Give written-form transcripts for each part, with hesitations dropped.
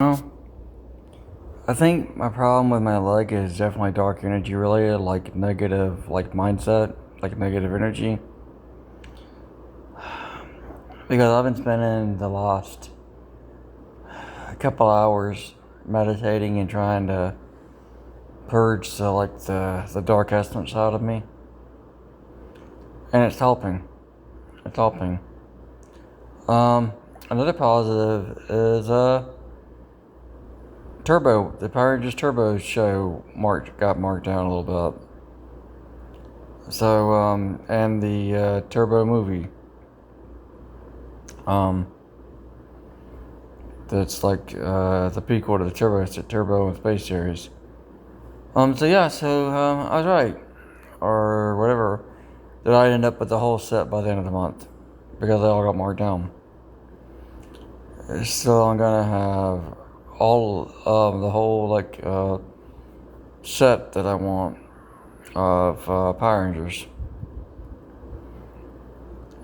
Well, I think my problem with my leg is definitely dark energy related, like negative, like mindset, like negative energy. Because I've been spending the last couple hours meditating and trying to purge the dark essence out of me, and it's helping. It's helping. Um, Another positive is Turbo. The Power Rangers Turbo show got marked down a little bit. So and the Turbo movie. Um, that's like the prequel to the Turbo and Space series. So I was right, or whatever. That I end up with the whole set by the end of the month because they all got marked down. So I'm gonna have all the whole set that I want of Power Rangers.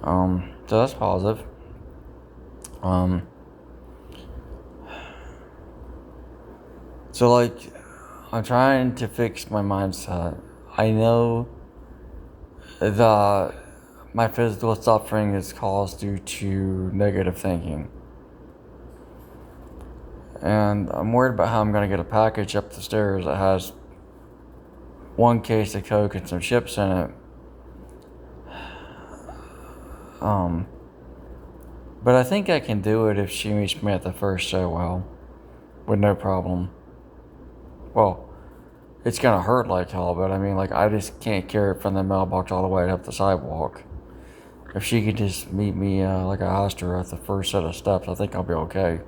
So that's positive. Um, so like I'm trying to fix my mindset. I know that my physical suffering is caused due to negative thinking. And I'm worried about how I'm going to get a package up the stairs that has one case of Coke and some chips in it. Um, but I think I can do it if she meets me at the first show well, with no problem. Well, it's going to hurt like hell, but I mean, like, I just can't carry it from the mailbox all the way up the sidewalk. If she could just meet me like I asked her at the first set of steps, I think I'll be okay.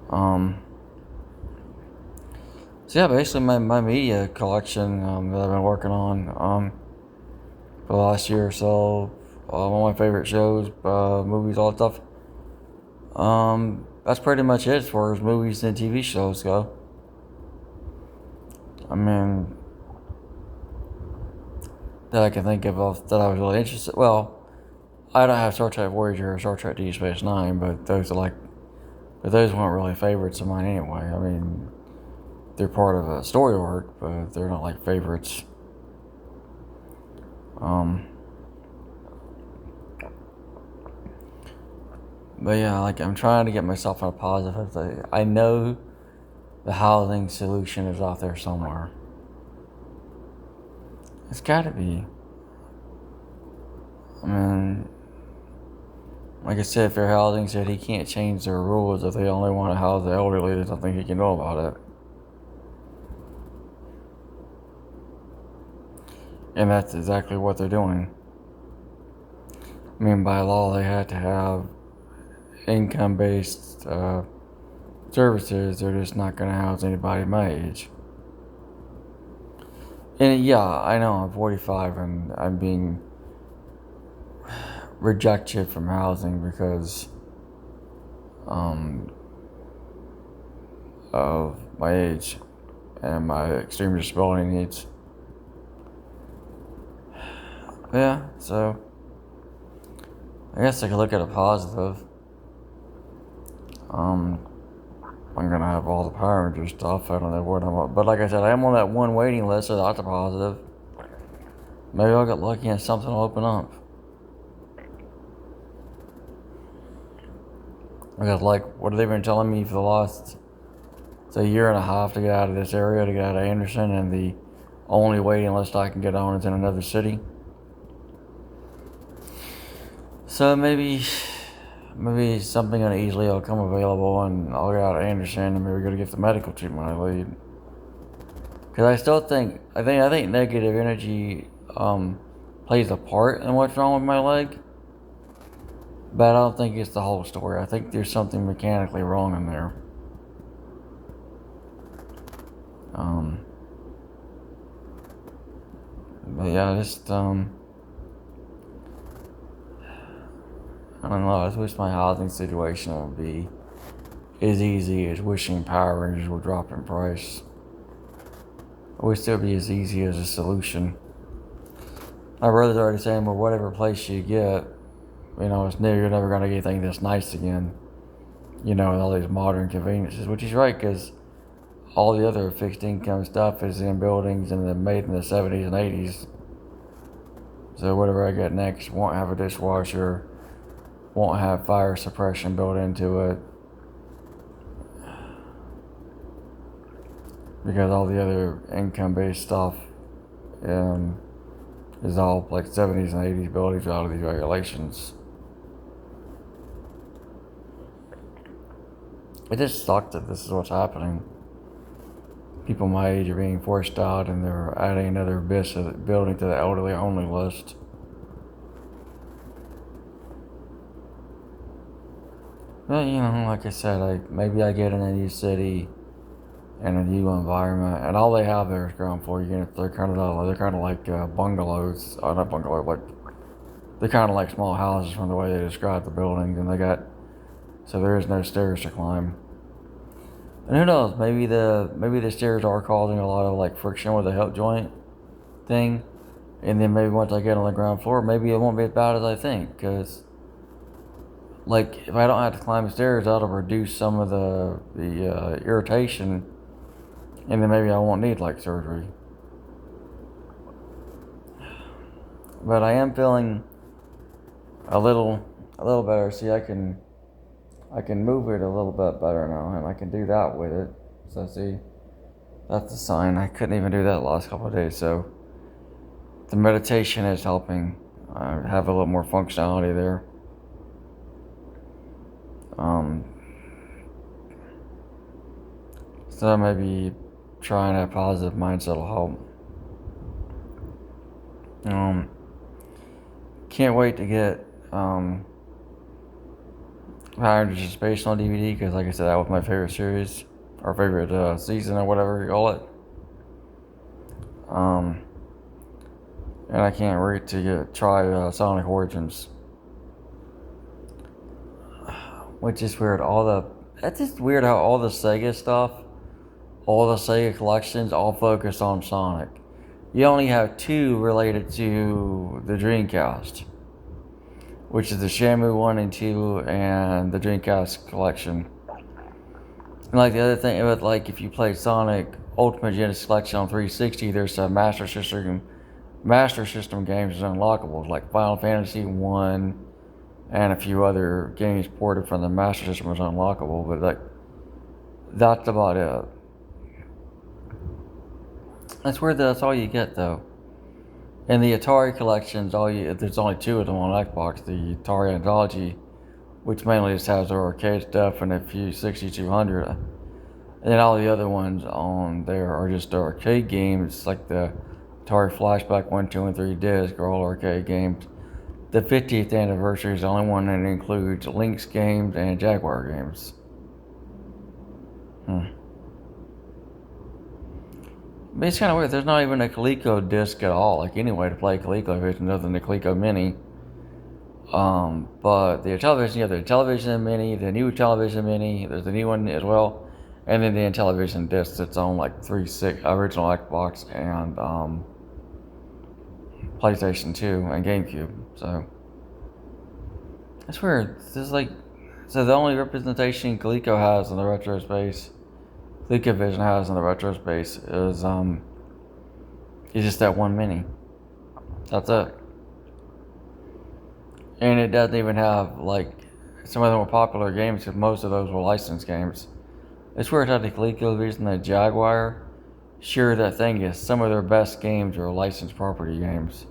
Um, so yeah, basically my media collection that I've been working on for the last year or so, one of my favorite shows, movies, all that stuff. That's pretty much it as far as movies and TV shows go. I mean, that I can think of that I was really interested. Well, I don't have Star Trek Voyager or Star Trek Deep Space Nine, but those weren't really favorites of mine anyway. I mean, they're part of a story arc, but they're not like favorites. Um, but yeah, like I'm trying to get myself on a positive thing. I know the housing solution is out there somewhere. It's gotta be. I mean, like I said, Fair Housing said he can't change their rules if they only want to house the elderly. There's nothing he can do about it. And that's exactly what they're doing. I mean, by law, they had to have income based services. They're just not going to house anybody my age. And yeah, I know I'm 45 and I'm being rejected from housing because um, of my age and my extreme disability needs. Yeah, so I guess I could look at a positive. Um, I'm gonna have all the Power Rangers stuff. I don't know what I'm, but like I said, I am on that one waiting list, so that's a positive. Maybe I'll get lucky and something will open up. Because like, what have they been telling me for the last, say, year and a half to get out of this area, to get out of Anderson, and the only waiting list I can get on is in another city. So maybe something uneasily will come available and I'll get out of Anderson and maybe go to get the medical treatment I need. Because I think negative energy plays a part in what's wrong with my leg, but I don't think it's the whole story. I think there's something mechanically wrong in there. Um, but yeah, I don't know. I just wish my housing situation would be as easy as wishing Power Rangers would drop in price. I wish it would be as easy as a solution. My brother's already saying, well, whatever place you get, it's new. You're never gonna get anything this nice again. with all these modern conveniences, which is right because all the other fixed income stuff is in buildings and then made in the 70s and 80s. So whatever I get next won't have a dishwasher, won't have fire suppression built into it, because all the other income-based stuff is all like 70s and 80s buildings out of these regulations. It just sucks that this is what's happening. People my age are being forced out and they're adding another building to the elderly only list. But like I said, maybe I get in a new city and a new environment, and all they have there is ground floor units. They're kind of like bungalows, not bungalows, like they're kind of like small houses from the way they describe the buildings, and so there is no stairs to climb. And who knows? Maybe the stairs are causing a lot of like friction with the hip joint thing, and then maybe once I get on the ground floor, maybe it won't be as bad as I think. Because like if I don't have to climb the stairs, that'll reduce some of the irritation, and then maybe I won't need like surgery. But I am feeling a little better. See, I can move it a little bit better now, and I can do that with it. So see, that's a sign. I couldn't even do that the last couple of days. So the meditation is helping. I have a little more functionality there. So maybe trying a positive mindset will help. Can't wait to get Power Rangers Space on DVD, because like I said, that was my favorite series, or favorite season, or whatever you call it. And I can't wait to try Sonic Origins, which is weird. That's just weird how all the Sega stuff, all the Sega collections, all focus on Sonic. You only have two related to the Dreamcast, which is the Shamu 1 and 2 and the Dreamcast collection. And like the other thing, like if you play Sonic Ultimate Genesis Collection on 360, there's some Master System games unlockables, like Final Fantasy 1 and a few other games ported from the Master System was unlockable, but like that's about it. That's weird that that's all you get though. And the Atari collections, there's only two of them on Xbox. The Atari Anthology, which mainly just has the arcade stuff and a few 6200. And then all the other ones on there are just arcade games, like the Atari Flashback 1, 2, and 3 disc are all arcade games. The 50th anniversary is the only one that includes Lynx games and Jaguar games. But it's kind of weird. There's not even a Coleco disc at all, like anyway, to play ColecoVision other than the Coleco Mini. But the television, the television Mini, the new television Mini, there's the new one as well, and then the Intellivision disc that's on like original Xbox and PlayStation 2 and GameCube. So that's weird. So the only representation Coleco has in the retro space, ColecoVision has in the retro space, is just that one Mini. That's it. And it doesn't even have like some of the more popular games, because most of those were licensed games. It's weird how the ColecoVision and the Jaguar, sure, that thing is some of their best games are licensed property games.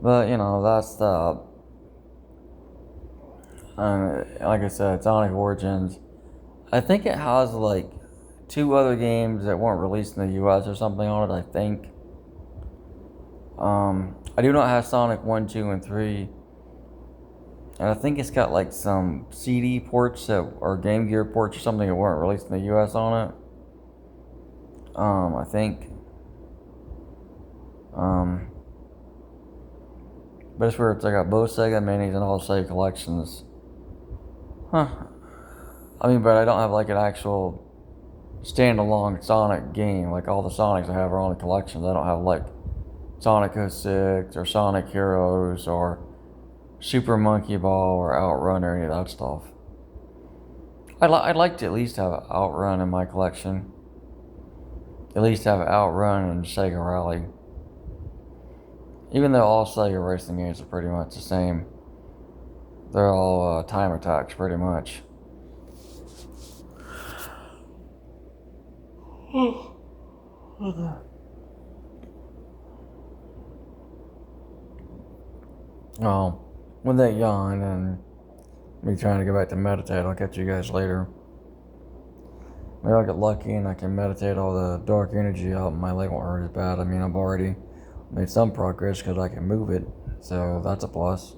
But that's the like I said, Sonic Origins. I think it has like two other games that weren't released in the US or something on it, I think. I do not have Sonic 1, 2, and 3. And I think it's got like some CD ports or Game Gear ports or something that weren't released in the US on it. I think. But it's weird. I got both Sega Minis and all Sega collections. Huh. But I don't have like an actual standalone Sonic game. Like all the Sonics I have are only collections. I don't have like Sonic 06 or Sonic Heroes or Super Monkey Ball or Outrun or any of that stuff. I'd like to at least have Outrun in my collection. At least have Outrun and Sega Rally. Even though all Sega racing games are pretty much the same. They're all time attacks, pretty much. Oh, with that yawn and me trying to go back to meditate, I'll catch you guys later. Maybe I'll get lucky and I can meditate all the dark energy out and my leg won't hurt as bad. I mean, I've already made some progress because I can move it, so that's a plus.